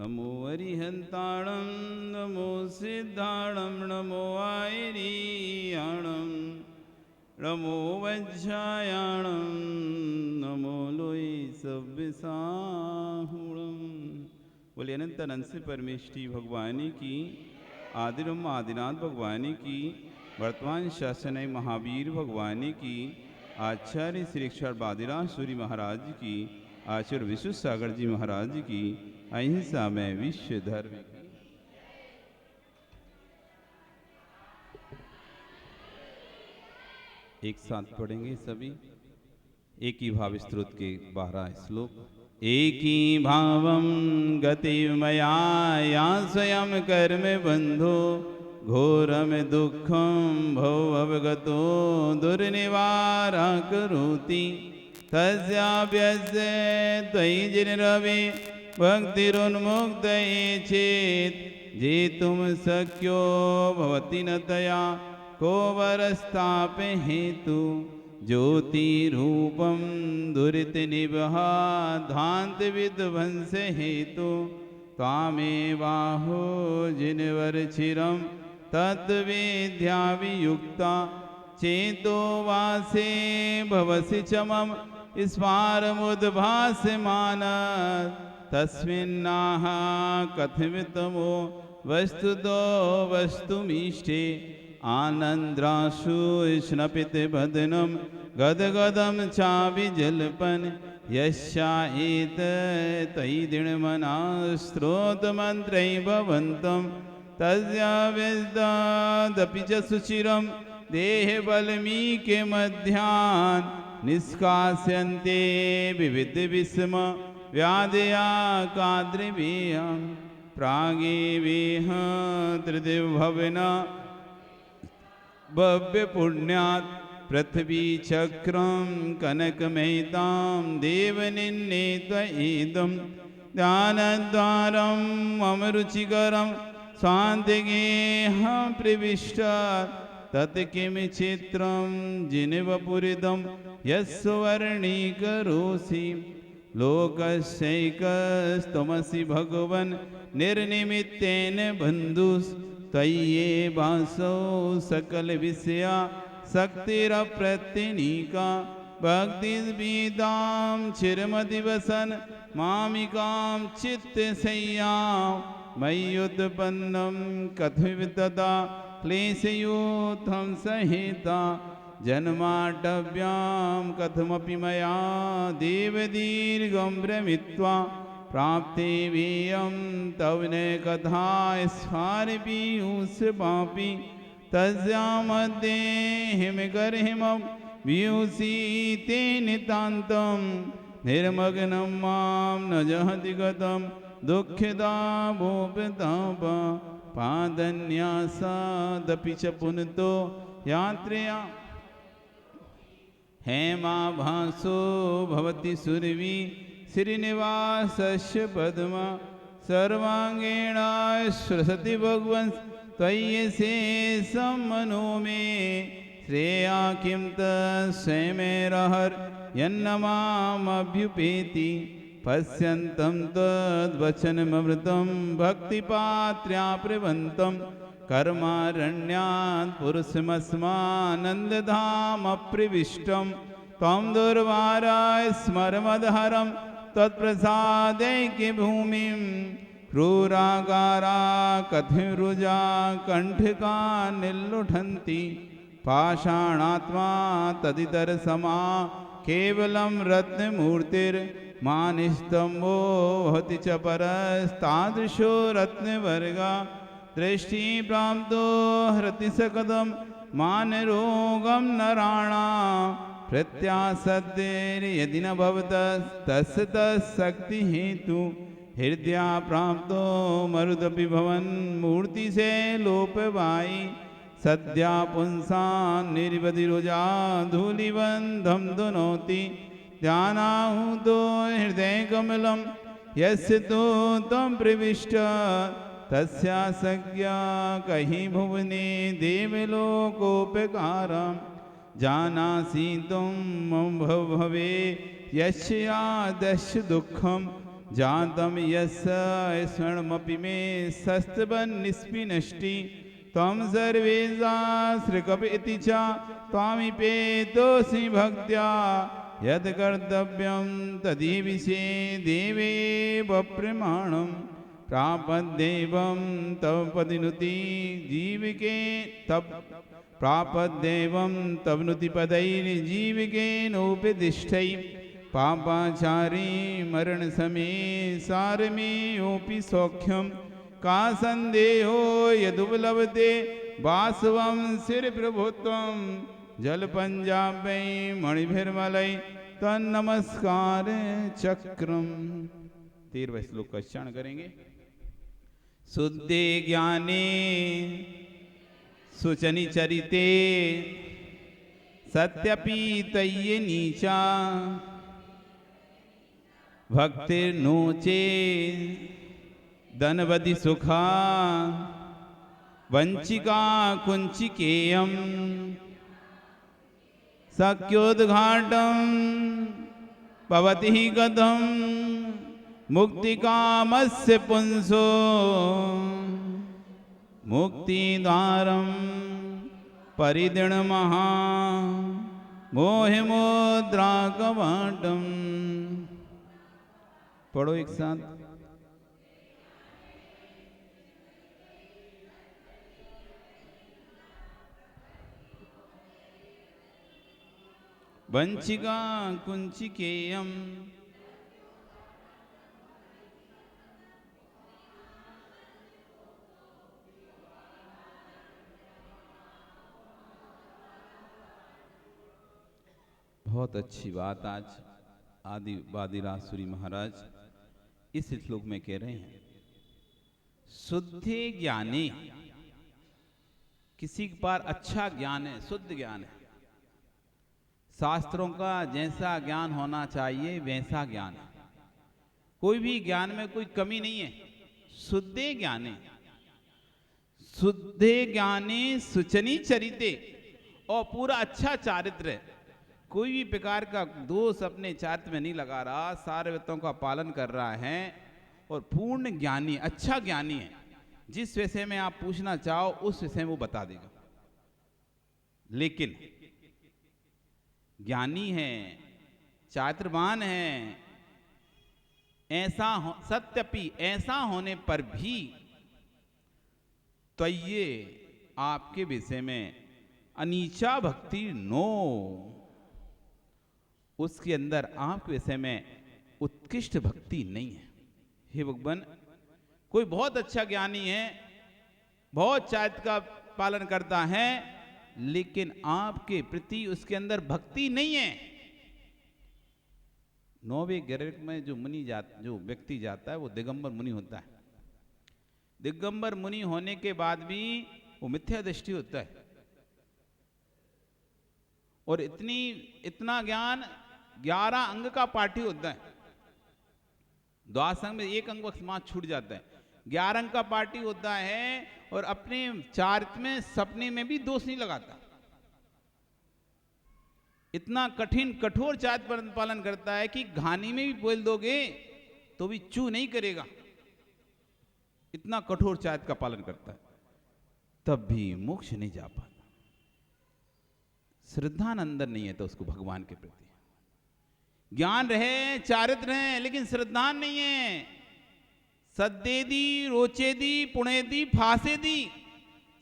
नमो अरिहंताणं नमो सिद्धाणं नमो आयरियाणं नमो वज्रायाणं नमो लोई सव्यसाहुणं। बोले अनंत अनंत से परमेष्टि भगवानी की, आदिरम आदिनाथ भगवानी की, वर्तमान शासन महावीर भगवानी की, आचार्य श्री अक्षर बादिराज सूरी महाराज की, आचार्य विश्व सागर जी महाराज की, अहिंसा में विश्व धर्म की। एक साथ पढ़ेंगे सभी। एक ही भाव स्तोत्र के 12 श्लोक। एक ही भावम गतिमया या स्वयं कर्म बंधो घोरम दुखम भवगतो दुर्निवारा करोति तस्याभ्यस्य त्वयि जिनरवे भक्तिरुन्मुक्त चेत जे तुम शक्यो भवति न तया को वरस्ताप हेतु ज्योति रूपम दुरित निभा धांत विध्वंस हेतु तामे बाहो जिनवर चिरम तत्वेद्या वियुक्ता चेतो वासे भवसि चमम स्फारमुद्भासमान तस्मिन्नाह कथमितमो वस्तुतो वस्तुमीष्टे आनंद्राशु स्नपित बदनम गदगदम चाविजल्पन यस्याएत तयि दृढ़मना स्त्रोत मंत्रै भवन्तम तस्या विद्यादपि च सुचिरम देह बलमीके मध्यान निष्कास्यन्ते विविध विस्म व्याधया काद्रिवेयं प्रागे वेह त्रिदिवभवना भव्य पुण्यात् पृथ्वी चक्रम कनकमहितां देवनिन्ने त्वयेदं ध्यानद्वारं मम रुचिकरं स्वान्तिगेहं प्रविष्टात् तत् किं चित्रं जिनवपुरिदं यस्वर्णीकरोषि लोकस्यैकस्त्वमसि भगवन् निर्निमित्तेन बन्धुस् त्वय्ये वासो सकल विषया शक्तिरप्रत्यनीका भक्तिर्विदां चिरमदिवसन मामिकां चित्तशय्यां मय्युत्पन्नं कथमितदा क्लेशयूथं सहिता जन्माटव्यां कथमपि मया देवदीर्घं भ्रमित्वा प्राप्ते वेयं तव न कथा स्फारपीयूष पापी तस्या मध्ये हिमगर्हिमं वियूषीते नितान्तं निर्मग्नं मां न जहति गतं दुःखदा भूपताप पादन्यासादपि च पुनतो यात्रया हेमाभासो भवति सुरवी श्रीनिवासस्य पद्मा सर्वांगेण श्रसति भगवन् त्वय्यशेषं मनो मे श्रेया किं तस्मैरहर यन्नमामभ्युपेति पश्यन्तं तद्वचनममृतं भक्तिपात्र्या प्रवन्तं कर्मारण्यात् पुरुषमस्मानन्दधामप्रविष्टं त्वं दुर्वारा स्मरमदहरं तत्प्रसादैक्य भूमिं क्रूरागारा कथिरुजा कंठका निल्लुठन्ति पाषाणात्मा तदितरसमा केवलं रत्नमूर्तिर्मानिस्तम्भो भवति च परस्तादृशो रत्नवर्गा दृष्टिप्राप्तो हरति सकदं मानरोगं नराणां प्रत्यासद्येर्यदि न भवतस्तस्य तत्शक्ति हेतु हृदया प्राप्तो मरुदपि भवन् मूर्तिसे लोपवायि सद्या पुंसान् निर्वधिरुजा धूलिबन्धं दुनोति ध्यानाहुतो हृदयकमलं यस्य तु तं प्रविष्ट तस्या सज्ञा कहीं भुवने देवलोकोपकारं जानासि तुम मम भवे यस्यादस्य दुःखं जातं यस्य स्वर्णमपि मे शस्त्रबन्निष्पिनष्टि त्वं सर्वेषां इति च त्वामिपेतोऽसि भक्त्या यत् कर्तव्यं तदीविषे देवेव प्रमाणं प्रापद्देवं तव पदिनुति जीविके तब प्रापद्देवं तव नुति पदैर्जीविकेनोपदिष्टै पापाचारी मरण समय सारमेऽपि सौख्यं का संदेहो यदुपलभते वासवं सिरप्रभुत्वं जलपंजाबै मणिभिर्मलै तन्नमस्कार चक्रम। 13वां श्लोक का उच्चारण करेंगे। शुद्धे ज्ञाने सुचनि चरिते सत्यपि तय्ये नीचा भक्तिर्नोचे धनवदि सुखा वंचिका कुंचिकेयम सख्योद्घाटं भवति हि कथं मुक्तिकामस्य पुंसो मुक्तिद्वारं परिदृढमहा मोहमुद्राकवाटम्। पढ़ो एक साथ। वंचिका कुंचिकेयम बहुत अच्छी बात आज आदि वादिरासुरी महाराज इस श्लोक में कह रहे हैं। शुद्धे ज्ञाने, किसी के पास अच्छा ज्ञान है, शुद्ध ज्ञान है, शास्त्रों का जैसा ज्ञान होना चाहिए वैसा ज्ञान है, कोई भी ज्ञान में कोई कमी नहीं है। शुद्धे ज्ञाने, शुद्धे ज्ञाने सुचनी चरिते, और पूरा अच्छा चारित्र है, कोई भी प्रकार का दोष अपने चारित्र में नहीं लगा रहा, सारे वेदों का पालन कर रहा है और पूर्ण ज्ञानी, अच्छा ज्ञानी है। जिस विषय में आप पूछना चाहो उस विषय में वो बता देगा। लेकिन ज्ञानी है, चारित्रवान है, ऐसा सत्यपि ऐसा होने पर भी तो ये आपके विषय में अनीचा भक्ति नो, उसके अंदर आपके विषय में उत्कृष्ट भक्ति नहीं है। हे भगवान, कोई बहुत अच्छा ज्ञानी है, बहुत चारित्र का पालन करता है, लेकिन आपके प्रति उसके अंदर भक्ति नहीं है। 9वें गर्भ में जो व्यक्ति जाता है वो दिगंबर मुनि होता है। दिगंबर मुनि होने के बाद भी वो मिथ्या दृष्टि होता है, और इतना ज्ञान 11 अंग का पाठी होता है। द्वादश अंग में एक अंग समाज छूट जाता है, 11 अंग का पाठी होता है, और अपने चारित्र में सपने में भी दोष नहीं लगाता। इतना कठिन कठोर चारित्र पालन करता है कि घानी में भी बोल दोगे तो भी चू नहीं करेगा, इतना कठोर चारित्र का पालन करता है, तब भी मोक्ष नहीं जा पाता। श्रद्धा अंदर नहीं है तो उसको भगवान के प्रति ज्ञान रहे, चारित्र रहे, लेकिन श्रद्धा नहीं है। सद्देदी रोचेदी पुणेदी फासेदी,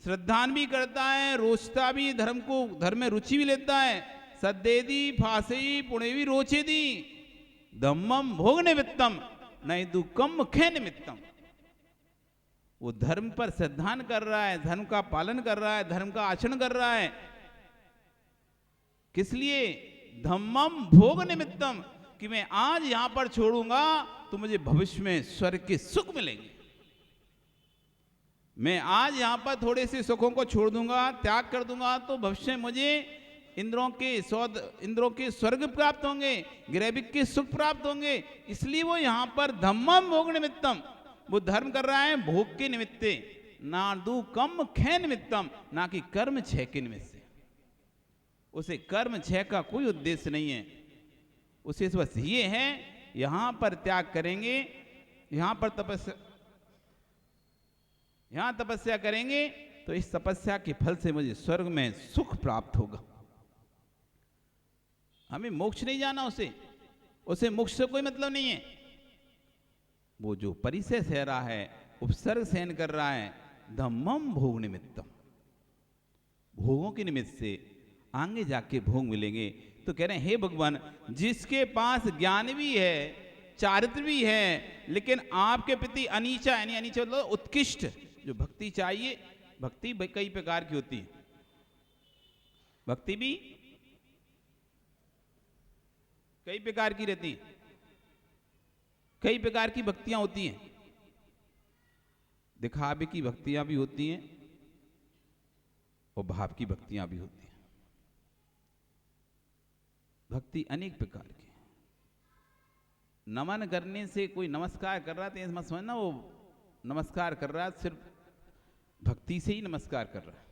श्रद्धान भी करता है, रोचता भी, धर्म में रुचि भी लेता है। सद्देदी फासेदी पुणेवी रोचेदी धम्मम भोग निमित्तम नहीं दुकम खे निमित्तम। वो धर्म पर श्रद्धान कर रहा है, धर्म का पालन कर रहा है, धर्म का आचरण कर रहा है। किस लिए? धम्मम भोग निमित्तम, कि मैं आज यहां पर छोड़ूंगा तो मुझे भविष्य में स्वर्ग के सुख मिलेंगे। मैं आज यहां पर थोड़े से सुखों को छोड़ दूंगा, त्याग कर दूंगा, तो भविष्य में मुझे इंद्रों के स्वर्ग प्राप्त होंगे, ग्रैविक के सुख प्राप्त होंगे। इसलिए वो यहां पर धम्मम भोग निमित्तम, वो धर्म कर रहा है भोग के निमित्ते, ना दू कम खे निमित्तम, ना कि कर्म क्षय के निमित्त से। उसे कर्म क्षय का कोई उद्देश्य नहीं है, उसे बस ये है यहां पर त्याग करेंगे यहां पर यहां तपस्या करेंगे तो इस तपस्या के फल से मुझे स्वर्ग में सुख प्राप्त होगा। हमें मोक्ष नहीं जाना, उसे मोक्ष से कोई मतलब नहीं है। वो जो परिचय सह रहा है, उपसर्ग सहन कर रहा है, धम्मम भोग निमित्तम, भोगों के निमित्त से आगे जाके भोग मिलेंगे। तो कह रहे हैं हे भगवान, जिसके पास ज्ञान भी है, चारित्र भी है, लेकिन आपके प्रति अनीचा, यानी अनीचा मतलब उत्कृष्ट जो भक्ति चाहिए। भक्ति कई प्रकार की होती है, भक्ति भी कई प्रकार की रहती है, कई प्रकार की भक्तियां होती हैं। दिखावे की भक्तियां भी होती हैं और भाव की भक्तियां भी होती हैं। भक्ति अनेक प्रकार की। नमन करने से कोई नमस्कार कर रहा है तो मत समझना वो नमस्कार कर रहा है, सिर्फ भक्ति से ही नमस्कार कर रहा है।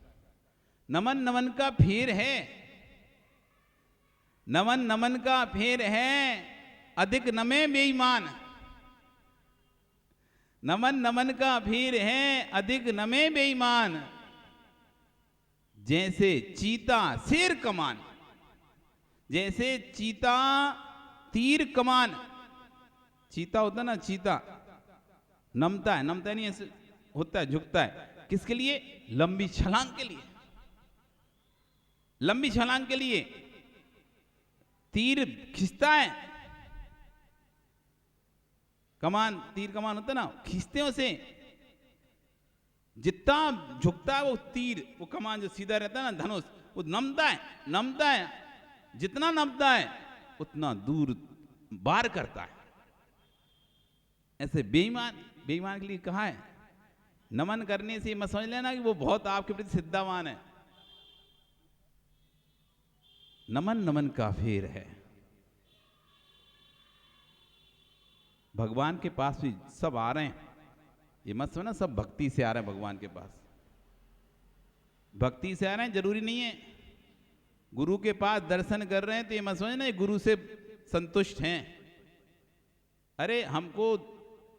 नमन नमन का फेर है, नमन नमन का फेर है, अधिक नमे बेईमान। नमन नमन का फेर है, अधिक नमे बेईमान। जैसे चीता शेर कमान, जैसे चीता तीर कमान। चीता होता ना, चीता नमता है, नमता नहीं ऐसे होता है, झुकता है। किसके लिए? लंबी छलांग के लिए, लंबी छलांग के लिए तीर खींचता है। कमान, तीर कमान होता ना, खींचते हैं उसे। जितना झुकता है वो तीर, वो कमान जो सीधा रहता है ना, धनुष, वो नमता है, नमता है। जितना नमता है उतना दूर वार करता है। ऐसे बेईमान, बेईमान के लिए कहा है नमन करने से मत समझ लेना कि वो बहुत आपके प्रति सिद्धावान है। नमन नमन का फेर है। भगवान के पास भी सब आ रहे हैं, ये मत समझना सब भक्ति से आ रहे हैं भगवान के पास। भक्ति से आ रहे हैं जरूरी नहीं है। गुरु के पास दर्शन कर रहे हैं तो ये मत समझना गुरु से संतुष्ट हैं। अरे हमको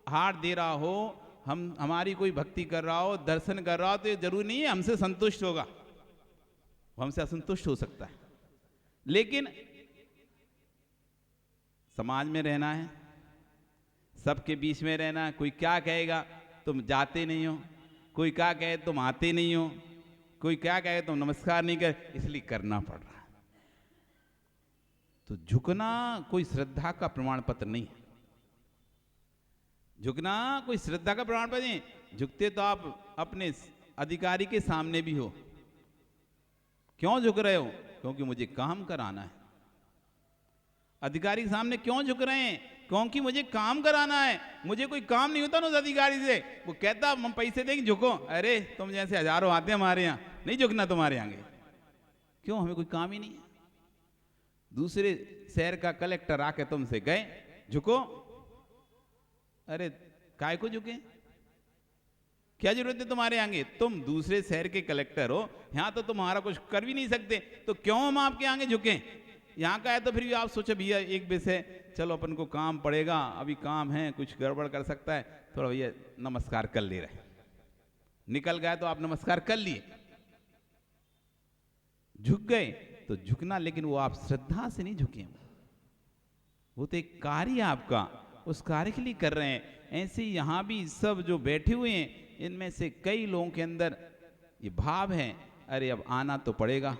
हार दे रहा हो, हमारी कोई भक्ति कर रहा हो, दर्शन कर रहा हो, तो ये जरूरी नहीं है हमसे संतुष्ट होगा, वो हमसे असंतुष्ट हो सकता है। लेकिन समाज में रहना है, सबके बीच में रहना है। कोई क्या कहेगा तुम जाते नहीं हो, कोई क्या कहे तुम आते नहीं हो, कोई क्या कहे तुम नमस्कार नहीं कर, इसलिए करना पड़ रहा है। तो झुकना कोई श्रद्धा का प्रमाण पत्र नहीं है। झुकना कोई श्रद्धा का प्रमाण पत्र नहीं। झुकते तो आप अपने अधिकारी के सामने भी हो। क्यों झुक रहे हो? क्योंकि मुझे काम कराना है। अधिकारी के सामने क्यों झुक रहे हैं? क्योंकि मुझे काम कराना है। मुझे कोई काम नहीं होता ना उस अधिकारी से, वो कहता हम पैसे देंगे झुको। अरे तुम जैसे हजारों आते हैं हमारे यहाँ, नहीं झुकना तुम्हारे आगे। क्यों? हमें कोई काम ही नहीं है। दूसरे शहर का कलेक्टर आके तुमसे गए झुको, अरे काय को झुके? क्या जरूरत है तुम्हारे आगे? तुम दूसरे शहर के कलेक्टर हो, यहां तो तुम्हारा कुछ कर भी नहीं सकते, तो क्यों हम आपके आगे झुके? यहाँ का है तो फिर भी आप सोचो भैया एक विषय, चलो अपन को काम पड़ेगा, अभी काम है, कुछ गड़बड़ कर सकता है, थोड़ा भैया नमस्कार कर ले रहे। निकल गए तो आप नमस्कार कर लिए, झुक गए तो झुकना, लेकिन वो आप श्रद्धा से नहीं झुके, वो तो एक कार्य आपका, उस कार्य के लिए कर रहे हैं। ऐसे यहाँ भी सब जो बैठे हुए हैं, इनमें से कई लोगों के अंदर ये भाव है, अरे अब आना तो पड़ेगा।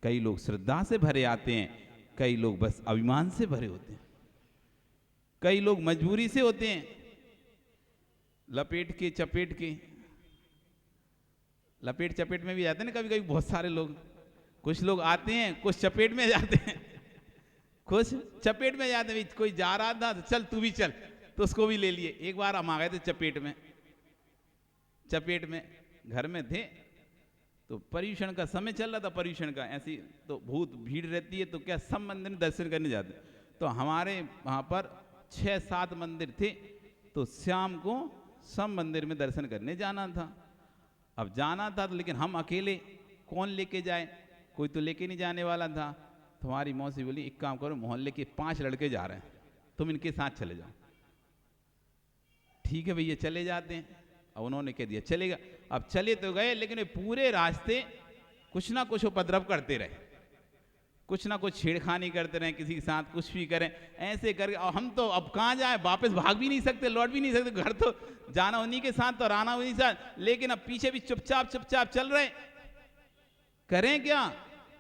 कई लोग श्रद्धा से भरे आते हैं, कई लोग बस अभिमान से भरे होते हैं, कई लोग मजबूरी से होते हैं, लपेट के चपेट के, लपेट चपेट में भी जाते हैं ना कभी कभी बहुत सारे लोग। कुछ लोग आते हैं, कुछ चपेट में जाते हैं, कुछ चपेट में जाते हैं। कोई जा रहा था तो चल तू भी चल, तो उसको भी ले लिए। एक बार हम आ गए थे चपेट में, चपेट में घर में थे तो पर्यूषण का समय चल रहा था, पर्यूषण का ऐसी तो बहुत भीड़ रहती है, तो क्या सब मंदिर में दर्शन करने जाते। तो हमारे वहाँ पर 6-7 मंदिर थे, तो शाम को सब मंदिर में दर्शन करने जाना था। अब जाना था तो लेकिन हम अकेले कौन लेके जाए, कोई तो लेके नहीं जाने वाला था। तो हमारी मौसी बोली एक काम करो, मोहल्ले के 5 लड़के जा रहे हैं, तुम इनके साथ चले जाओ। ठीक है भैया चले जाते हैं। अब उन्होंने कह दिया चलेगा। अब चले तो गए, लेकिन वे पूरे रास्ते कुछ ना कुछ उपद्रव करते रहे, कुछ ना कुछ छेड़खानी करते रहे, किसी के साथ कुछ भी करें, ऐसे करके। और हम तो अब कहाँ जाए, वापस भाग भी नहीं सकते, लौट भी नहीं सकते, घर तो जाना उन्हीं के साथ और आना उन्हीं के साथ। लेकिन अब पीछे भी चुपचाप चुपचाप चल रहे, करें क्या,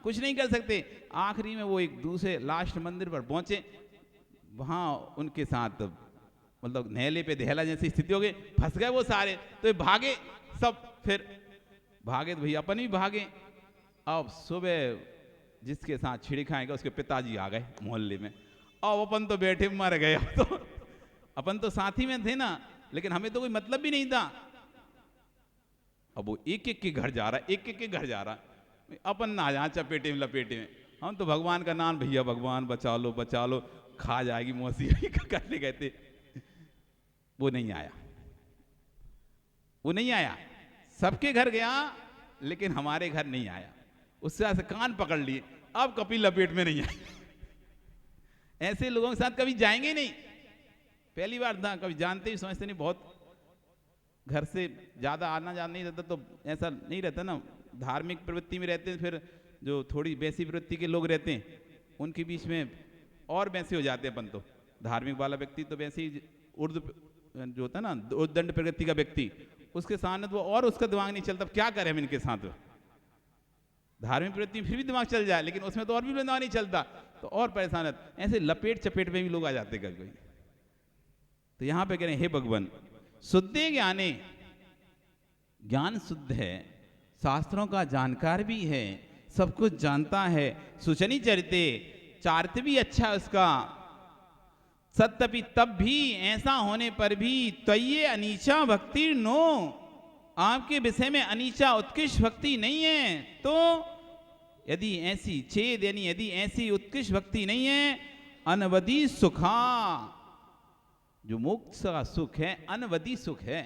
कुछ नहीं कर सकते। आखिरी में वो एक दूसरे लास्ट मंदिर पर पहुंचे, वहां उनके साथ मतलब नहले पे दहला जैसी स्थिति हो गई, फंस गए वो सारे। तो ये भागे सब, फिर भागे तो भैया अपन भी भागे। अब सुबह जिसके साथ छिड़खाएगा उसके पिताजी आ गए मोहल्ले में, और अपन तो बैठे मर गए। अब तो अपन तो साथी में थे ना, लेकिन हमें तो कोई मतलब भी नहीं था। अब वो एक एक के घर जा रहा है, एक एक के घर जा रहा है, अपन ना जा चपेटे में लपेटे में। हम तो भगवान का नाम, भैया भगवान बचा लो, खा जाएगी मौसी करने गए थे। वो नहीं आया, वो नहीं आया, सबके घर गया लेकिन हमारे घर नहीं आया। उससे से कान पकड़ लिए, अब कभी लपेट में नहीं आए। ऐसे लोगों के साथ कभी जाएंगे नहीं। पहली बार था, कभी जानते ही समझते नहीं, बहुत घर से ज्यादा आना जाना नहीं रहता, तो ऐसा नहीं रहता ना। धार्मिक प्रवृत्ति में रहते हैं, फिर जो थोड़ी वैसी प्रवृत्ति के लोग रहते हैं उनके बीच में और वैसे हो जाते हैं अपन। तो धार्मिक वाला व्यक्ति तो वैसे ही उर्दू जो होता है ना, उद्दंड प्रवृत्ति का व्यक्ति, उसके सामने तो और उसका दिमाग नहीं चलता, क्या करें हम इनके साथ। धार्मिक प्रवृत्ति में फिर भी दिमाग चल जाए, लेकिन उसमें तो और भी दिमाग नहीं चलता, तो और परेशान है। ऐसे लपेट चपेट में भी लोग आ जाते कभी कभी। तो यहां पे कह रहे हैं, हे भगवान, शुद्धे ज्ञाने, ज्ञान शुद्ध है, शास्त्रों का जानकार भी है, सब कुछ जानता है, सुचनी चरिते, चारित्र भी अच्छा है उसका, सत्यपि तब भी, ऐसा होने पर भी, त्वय्ये अनीचा भक्ति नो, आपके विषय में अनीचा उत्कृष्ट भक्ति नहीं है। तो यदि ऐसी छेद, यानी यदि ऐसी उत्कृष्ट भक्ति नहीं है, अनवधि सुखा, जो मोक्ष का सुख है अनवधि सुख है।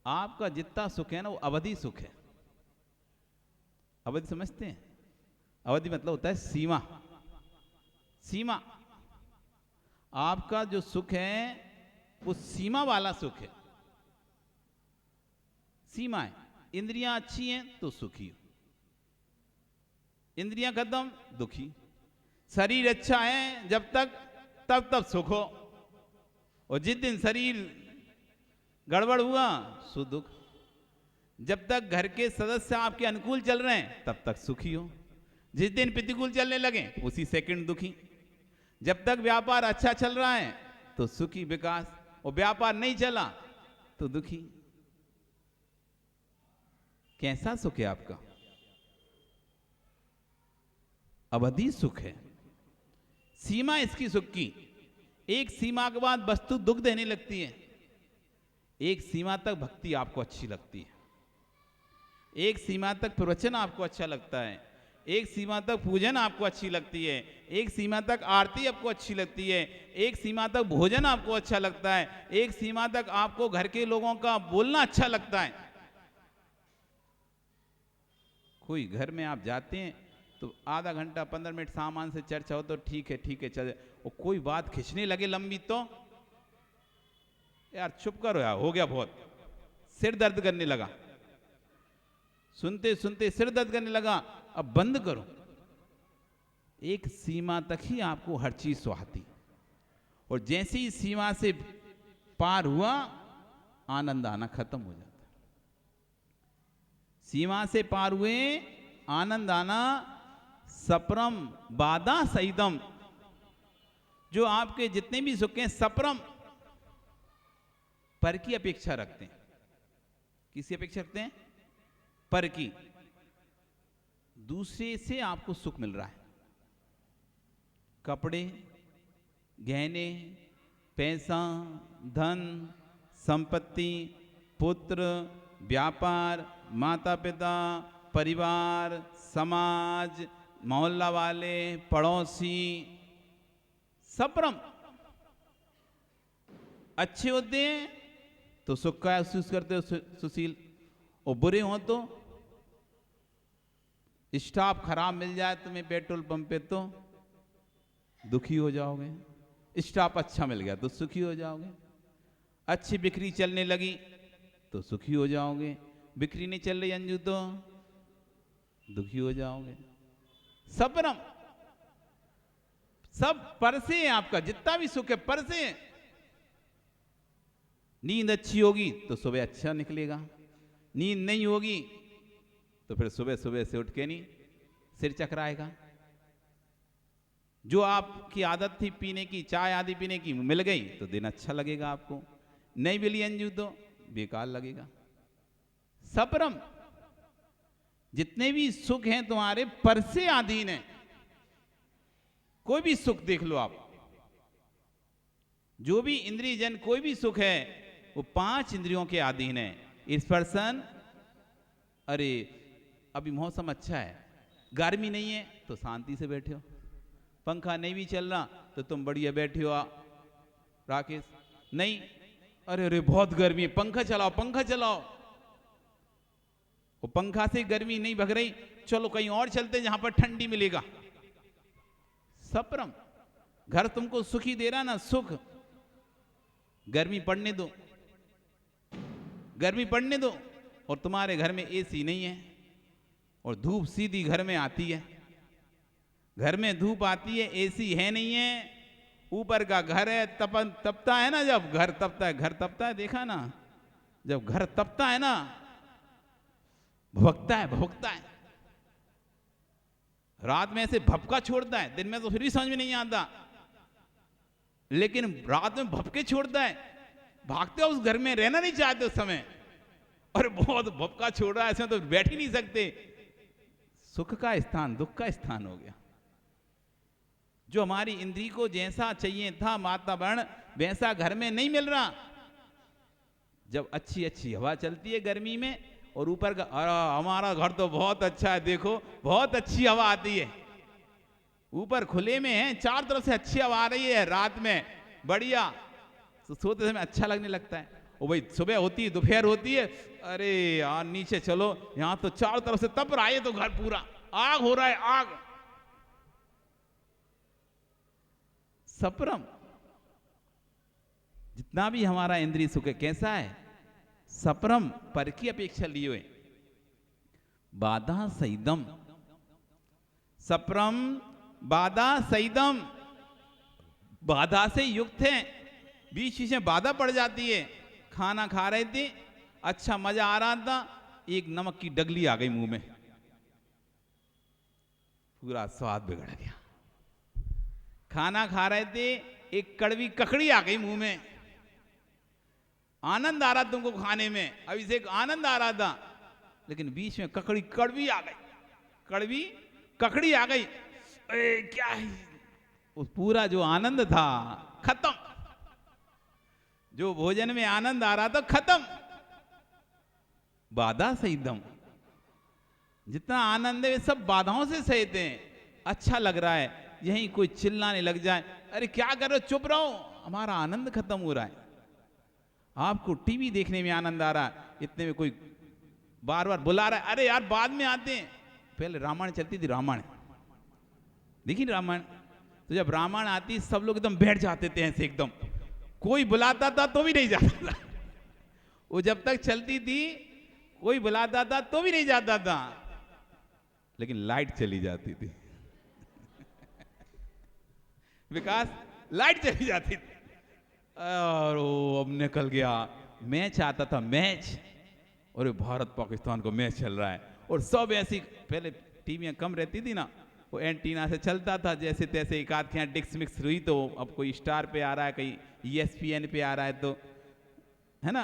आपका जितना सुख है ना वो अवधि सुख है। अवधि समझते हैं? अवधि मतलब होता है सीमा, सीमा। आपका जो सुख है वो सीमा वाला सुख है, सीमा है। इंद्रियां अच्छी हैं तो सुखी हो, इंद्रियां खत्म दुखी। शरीर अच्छा है जब तक, तब सुख हो, और जिस दिन शरीर गड़बड़ हुआ सो दुख। जब तक घर के सदस्य आपके अनुकूल चल रहे हैं तब तक सुखी हो, जिस दिन प्रतिकूल चलने लगे उसी सेकंड दुखी। जब तक व्यापार अच्छा चल रहा है तो सुखी विकास, और व्यापार नहीं चला तो दुखी। कैसा सुख है आपका? अवधि सुख है, सीमा इसकी सुख की। एक सीमा के बाद वस्तु दुख देने लगती है, एक सीमा तक भक्ति आपको अच्छी लगती है, एक सीमा तक प्रवचन आपको अच्छा लगता है, एक सीमा तक पूजन आपको अच्छी लगती है, एक सीमा तक आरती आपको अच्छी लगती है, एक सीमा तक भोजन आपको अच्छा लगता है, एक सीमा तक आपको घर के लोगों का बोलना अच्छा लगता है। कोई घर में आप जाते हैं तो आधा घंटा 15 मिनट सामान से चर्चा हो तो ठीक है चल, और कोई बात खींचने लगे लंबी तो यार चुप करो यार, हो गया बहुत, सिर दर्द करने लगा, सुनते सुनते सिर दर्द करने लगा, अब बंद करो। एक सीमा तक ही आपको हर चीज सुहाती, और जैसे ही सीमा से पार हुआ आनंद आना खत्म हो जाता। सीमा से पार हुए आनंद आना सप्रम बाधा सहितम। जो आपके जितने भी सुख हैं सप्रम, पर की अपेक्षा रखते हैं। किसकी अपेक्षा रखते हैं? पर की। दूसरे से आपको सुख मिल रहा है, कपड़े, गहने, पैसा, धन, संपत्ति, पुत्र, व्यापार, माता पिता, परिवार, समाज, मोहल्ला वाले, पड़ोसी, सप्रम। अच्छे होते हैं तो सुख का महसूस करते हो सुशील, और बुरे हो तो स्टाफ खराब मिल जाए तुम्हें पेट्रोल पंप पे तो दुखी हो जाओगे, स्टाफ अच्छा मिल गया तो सुखी हो जाओगे। अच्छी बिक्री चलने लगी तो सुखी हो जाओगे, बिक्री नहीं चल रही अंजू तो दुखी हो जाओगे। सपरम, सब पर से है, आपका जितना भी सुख है पर से है। नींद अच्छी होगी तो सुबह अच्छा निकलेगा, नींद नहीं होगी तो फिर सुबह सुबह से उठ के नहीं सिर चकराएगा। जो आपकी आदत थी पीने की, चाय आदि पीने की, मिल गई तो दिन अच्छा लगेगा आपको, नहीं मिली अंजू तो बेकार लगेगा। सपरम, जितने भी सुख हैं तुम्हारे पर से अधीन है। कोई भी सुख देख लो आप, जो भी इंद्रिय जन कोई भी सुख है वो 5 इंद्रियों के अधीन है। स्पर्शन, अरे अभी मौसम अच्छा है, गर्मी नहीं है तो शांति से बैठे हो, पंखा नहीं भी चल रहा तो तुम बढ़िया बैठे हो। राकेश नहीं, अरे अरे बहुत गर्मी है, पंखा चलाओ पंखा चलाओ। वो पंखा से गर्मी नहीं भग रही, चलो कहीं और चलते जहां पर ठंडी मिलेगा। सपरम, घर तुमको सुखी दे रहा ना, सुख, गर्मी पड़ने दो, गर्मी पड़ने दो। और तुम्हारे घर में एसी नहीं है और धूप सीधी घर में आती है, घर में धूप आती है, एसी है नहीं है, ऊपर का घर है, तपता है ना, जब घर तपता है, घर तपता है, देखा ना, जब घर तपता है ना, भभकता है भभकता है, रात में ऐसे भपका छोड़ता है, दिन में तो फिर भी समझ में नहीं आता, लेकिन रात में भपके छोड़ता है, भागते हो उस घर में, रहना नहीं चाहते उस समय, और बहुत भपका छोड़ रहा है, ऐसे तो बैठ ही नहीं सकते। सुख का स्थान दुख का स्थान हो गया। जो हमारी इंद्री को जैसा चाहिए था वातावरण वैसा घर में नहीं मिल रहा। जब अच्छी अच्छी हवा चलती है गर्मी में, और ऊपर का हमारा घर तो बहुत अच्छा है, देखो बहुत अच्छी हवा आती है, ऊपर खुले में है, चार तरफ से अच्छी हवा आ रही है, रात में बढ़िया, तो सोते समय अच्छा लगने लगता है। ओ भाई सुबह होती है, दोपहर होती है, अरे यार नीचे चलो, यहां तो चारों तरफ से तप रहा है, तो घर पूरा आग हो रहा है, आग। सपरम, जितना भी हमारा इंद्रिय सुख है कैसा है, सपरम, पर की अपेक्षा लिए हुए, बाधा सईदम, सपरम बाधा सईदम, बाधा से युक्त है, बीच बीच में बाधा पड़ जाती है। खाना खा रहे थे, अच्छा मजा आ रहा था, एक नमक की डगली आ गई मुंह में, पूरा स्वाद बिगड़ गया। खाना खा रहे थे, एक कड़वी ककड़ी आ गई मुंह में, आनंद आ रहा तुमको खाने में, अभी से आनंद आ रहा था, लेकिन बीच में ककड़ी कड़वी आ गई, कड़वी ककड़ी आ गई, क्या है, उस पूरा जो आनंद था खत्म, जो भोजन में आनंद आ रहा था खत्म। बाधा सहितम, जितना आनंद है सब बाधाओं से सहित है। अच्छा लग रहा है, यहीं कोई चिल्लाने लग जाए, अरे क्या कर रहे हो, चुप रहो, हमारा आनंद खत्म हो रहा है। आपको टीवी देखने में आनंद आ रहा है, इतने में कोई बार बार बुला रहा है, अरे यार बाद में आते हैं। पहले रामायण चलती थी, रामायण देखी रामायण, तो जब रामायण आती सब लोग एकदम बैठ जाते थे ऐसे एकदम, कोई बुलाता था तो भी नहीं जाता था, वो जब तक चलती थी कोई बुलाता था तो भी नहीं जाता था, लेकिन लाइट चली जाती थी विकास, लाइट चली जाती थी, और वो अब निकल गया, मैच आता था, मैच, और भारत पाकिस्तान को मैच चल रहा है, और सब ऐसी, पहले टीवियां कम रहती थी ना, वो एंटीना से चलता था, जैसे तैसे एक आध के यहाँ डिक्स मिक्स हुई तो अब कोई स्टार पे आ रहा है, कहीं ESPN पे आ रहा है, तो है ना,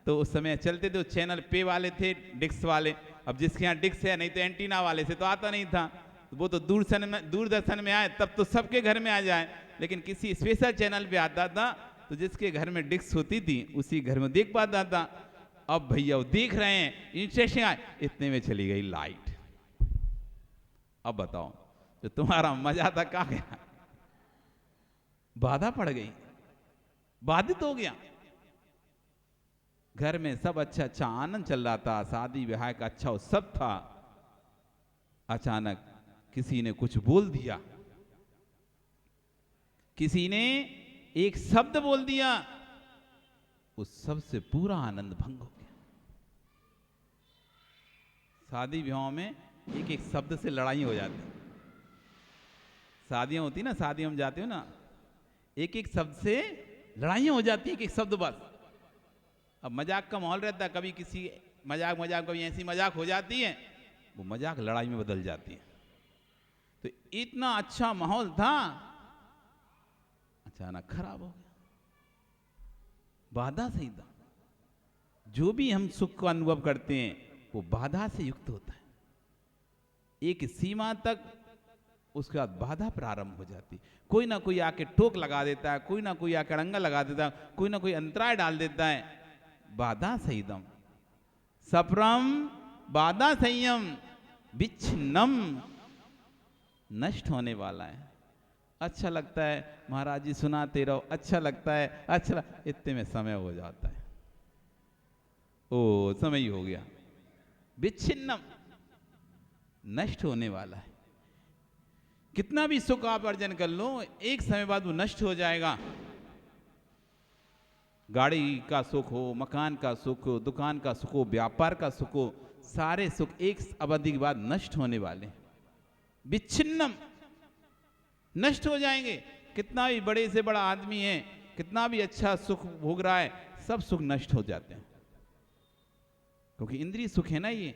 तो उस समय चलते थे, चैनल पे वाले थे, डिक्स वाले, अब जिसके यहाँ डिक्स है, नहीं तो एंटीना वाले से तो आता नहीं था, वो तो दूरदर्शन में आए तब तो सबके घर में आ जाए, लेकिन किसी स्पेशल चैनल पे आता था तो जिसके घर में डिक्स होती थी उसी घर में देख पाता था। अब भैया वो देख रहे हैं, इंटरेस्टिंग आए, इतने में चली गई लाइट। अब बताओ, जो तुम्हारा मजा था कहाँ गया, बाधा पड़ गई, बाधित हो गया। घर में सब अच्छा अच्छा आनंद चल रहा था, शादी ब्याह का अच्छा उत्सव था, अचानक किसी ने कुछ बोल दिया, किसी ने एक शब्द बोल दिया, उस सबसे पूरा आनंद भंग हो गया। शादी विवाहों में एक एक शब्द से लड़ाई हो जाती है। शादियां होती ना, शादियों में जाते हो ना, एक एक शब्द से लड़ाइयां हो जाती है, एक एक शब्द बस। अब मजाक का माहौल रहता है, कभी किसी मजाक कभी ऐसी मजाक हो जाती है, वो मजाक लड़ाई में बदल जाती है। तो इतना अच्छा माहौल था, अचानक खराब हो गया। बाधा से ही था। जो भी हम सुख को अनुभव करते हैं वो बाधा से युक्त होता है। एक सीमा तक, उसके बाद बाधा प्रारंभ हो जाती। कोई ना कोई आके टोक लगा देता है, कोई ना कोई आके अड़ंगा लगा देता है, कोई ना कोई अंतराय डाल देता है। बाधा सहितम सप्रम बाधा संयम विच्छिन्नम, नष्ट होने वाला है। अच्छा लगता है महाराज जी सुनाते रहो, अच्छा लगता है, अच्छा इतने में समय हो जाता है। ओ समय ही हो गया। विच्छिन्नम, नष्ट होने वाला है। कितना भी सुख आप अर्जन कर लो, एक समय बाद वो नष्ट हो जाएगा। गाड़ी का सुख हो, मकान का सुख हो, दुकान का सुख हो, व्यापार का सुख हो, सारे सुख एक अवधि के बाद नष्ट होने वाले। विच्छिन्नम, नष्ट हो जाएंगे। कितना भी बड़े से बड़ा आदमी है, कितना भी अच्छा सुख भोग रहा है, सब सुख नष्ट हो जाते हैं। क्योंकि इंद्रिय सुख है ना, ये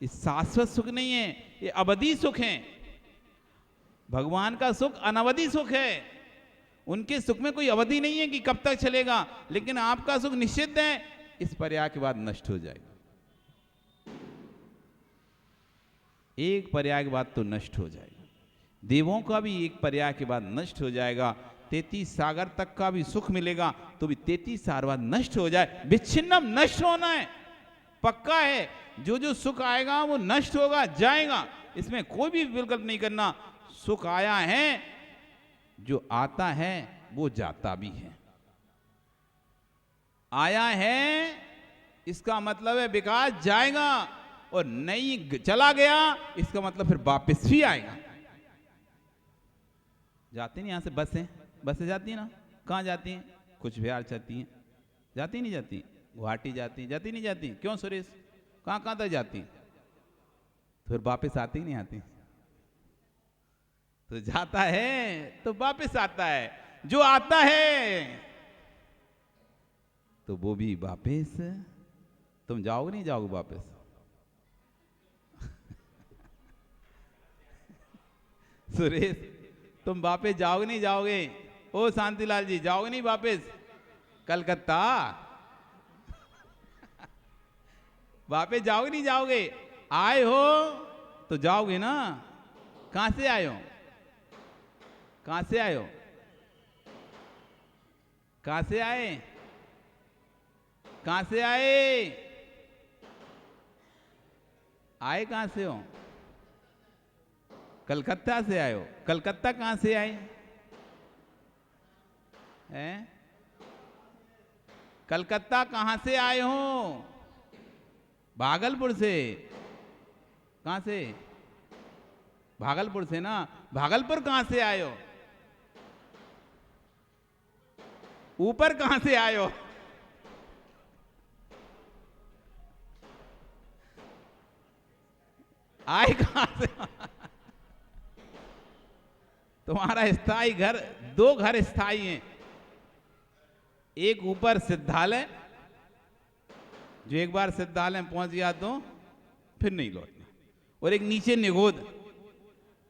शाश्वत सुख नहीं है, ये अवधि सुख है। भगवान का सुख अनवधि सुख है। उनके सुख में कोई अवधि नहीं है कि कब तक चलेगा, लेकिन आपका सुख निश्चित है, इस पर्याय के बाद नष्ट हो जाएगा। एक पर्याय के बाद तो नष्ट हो जाएगा। देवों का भी एक पर्याय के बाद नष्ट हो जाएगा। 33 सागर तक का भी सुख मिलेगा तो भी 33 साल बाद नष्ट हो जाए। विच्छिन्नम, नष्ट होना है, पक्का है। जो जो सुख आएगा वो नष्ट होगा, जाएगा, इसमें कोई भी विकल्प नहीं करना। सुख आया है, जो आता है वो जाता भी है। आया है इसका मतलब है विकास जाएगा, और नहीं चला गया इसका मतलब फिर वापस भी आएगा। जाती नहीं, यहां से बसें जाती है ना, कहां जाती हैं? कुछ बिहार जाती हैं, जाती नहीं जाती, गुवाहाटी जाती, जाती नहीं जाती, क्यों सुरेश? कहां कहां तक जाती, फिर वापस आती नहीं आती। तो जाता है तो वापस आता है, जो आता है तो वो भी वापस। तुम जाओगे नहीं जाओगे वापस? सुरेश, तुम वापस जाओगे नहीं जाओगे? ओ शांतिलाल जी, जाओगे नहीं वापस कलकत्ता? वापस जाओगे नहीं जाओगे? आए हो तो जाओगे ना। कहां से आए हो? कहां से आए हो? कहां से आए? कहां से आए? आए कहां से हो? कलकत्ता से आए हो। कलकत्ता कहां से आए हैं? कलकत्ता कहां से आए हो? भागलपुर से। कहां से? भागलपुर से ना। भागलपुर कहां से आए हो? ऊपर कहां से आए हो? आए कहां से? तुम्हारा स्थायी घर, दो घर स्थायी हैं। एक ऊपर सिद्धालय, जो एक बार सिद्धालय में पहुंच गया तो फिर नहीं लौटना, और एक नीचे निगोद,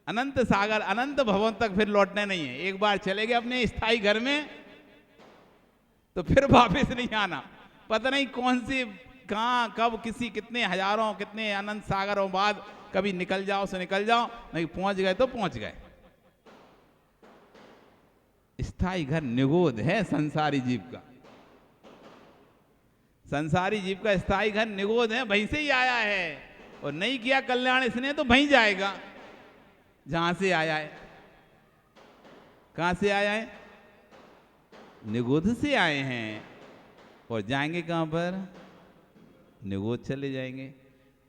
अनंत सागर, अनंत भवन तक फिर लौटना नहीं है। एक बार चले गए अपने स्थायी घर में तो फिर वापस नहीं आना। पता नहीं कौन सी, कहां, कब, किसी, कितने हजारों, कितने अनंत सागरों बाद कभी निकल जाओ से निकल जाओ, नहीं पहुंच गए तो पहुंच गए। स्थायी घर निगोद है संसारी जीव का। संसारी जीव का स्थायी घर निगोद है, वहीं से ही आया है, और नहीं किया कल्याण इसने तो वहीं जाएगा जहां से आया है। कहां से आया है? निगोद से आए हैं, और जाएंगे कहां पर? निगोद चले जाएंगे।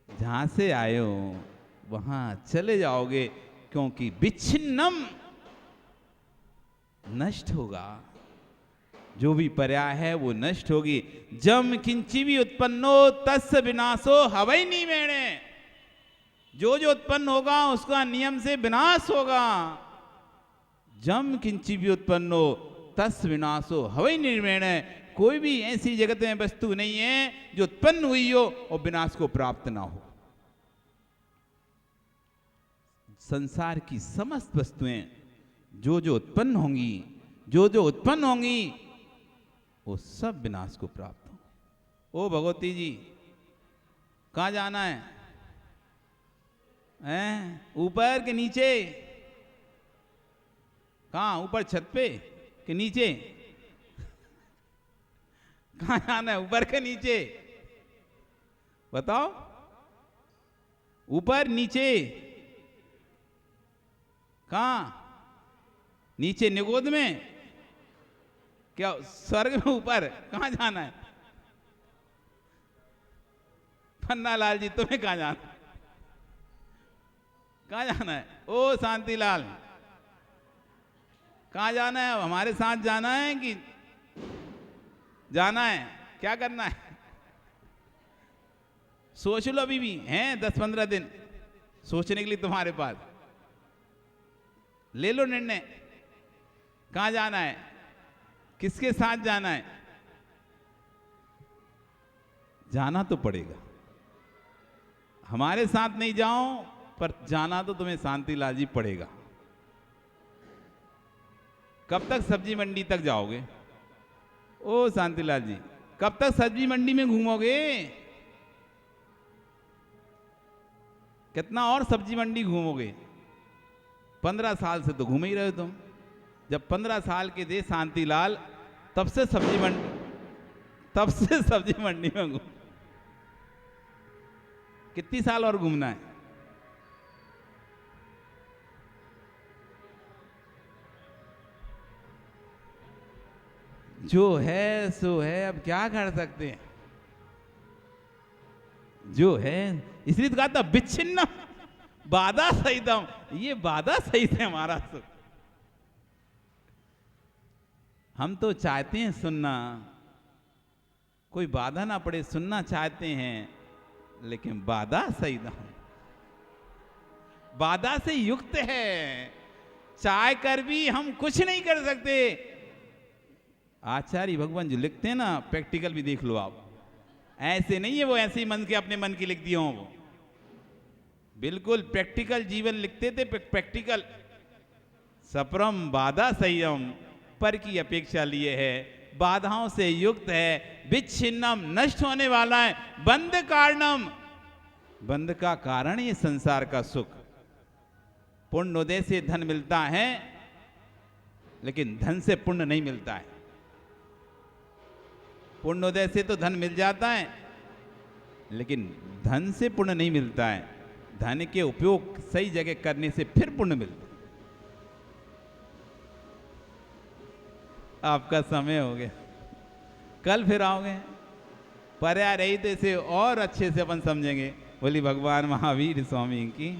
जहां से आए हो वहां चले जाओगे, क्योंकि विच्छिन्नम, नष्ट होगा। जो भी पर्याय है वो नष्ट होगी। जम किंची भी उत्पन्नो तस्य विनाशो हवै निमेणे। जो जो उत्पन्न होगा उसका नियम से विनाश होगा। जम किंची भी उत्पन्नो तस् विनाशो हवै निर्मेणे। कोई भी ऐसी जगत में वस्तु नहीं है जो उत्पन्न हुई हो और विनाश को प्राप्त ना हो। संसार की समस्त वस्तुएं जो जो उत्पन्न होंगी, जो जो उत्पन्न होंगी, वो सब विनाश को प्राप्त हो। ओ भगवती जी, कहाँ जाना है? हैं? ऊपर के नीचे? कहाँ? ऊपर छत पे कि नीचे? कहाँ जाना है? ऊपर के नीचे? बताओ। ऊपर नीचे? कहाँ? नीचे निगोद में? क्या स्वर्ग में ऊपर? कहाँ जाना है? पन्नालाल जी तुम्हें कहाँ जाना है? कहाँ जाना है? ओ शांतिलाल, कहाँ जाना है? हमारे साथ जाना है कि जाना है? क्या करना है? सोच लो, अभी भी हैं 10-15 दिन सोचने के लिए तुम्हारे पास। ले लो निर्णय, कहाँ जाना है, किसके साथ जाना है। जाना तो पड़ेगा, हमारे साथ नहीं जाओ पर जाना तो तुम्हें शांतिलाल जी पड़ेगा। कब तक सब्जी मंडी तक जाओगे? ओ शांतिलाल जी, कब तक सब्जी मंडी में घूमोगे? कितना और सब्जी मंडी घूमोगे? 15 साल से तो घूम ही रहे हो तुम। जब 15 साल के थे शांतिलाल, तब से सब्जी मंडी में घूम। कितनी साल और घूमना है? जो है सो है, अब क्या कर सकते हैं। जो है, इसलिए तो कहा था विच्छिन्न बाधा सहितम। ये बाधा सहित है हमारा सुख। हम तो चाहते हैं सुनना, कोई बाधा ना पड़े, सुनना चाहते हैं, लेकिन बाधा सहित, बाधा से युक्त है। चाह कर भी हम कुछ नहीं कर सकते। आचार्य भगवान जो लिखते हैं ना, प्रैक्टिकल भी देख लो आप। ऐसे नहीं है वो ऐसे ही मन के अपने मन की लिख दिए हों, वो बिल्कुल प्रैक्टिकल जीवन लिखते थे। प्रैक्टिकल सप्रम बाधा संयम, पर की अपेक्षा लिए है, बाधाओं से युक्त है, विच्छिन्नम नष्ट होने वाला है, बंध कारणम, बंध का कारण ये संसार का सुख। पुण्योदय से धन मिलता है, लेकिन धन से पुण्य नहीं मिलता है। पुण्योदय से तो धन मिल जाता है, लेकिन धन से पुण्य नहीं मिलता है। धन के उपयोग सही जगह करने से फिर पुण्य मिलता है। आपका समय हो गया, कल फिर आओगे। पर्याय रही तो इसे और अच्छे से अपन समझेंगे। बोली भगवान महावीर स्वामी की।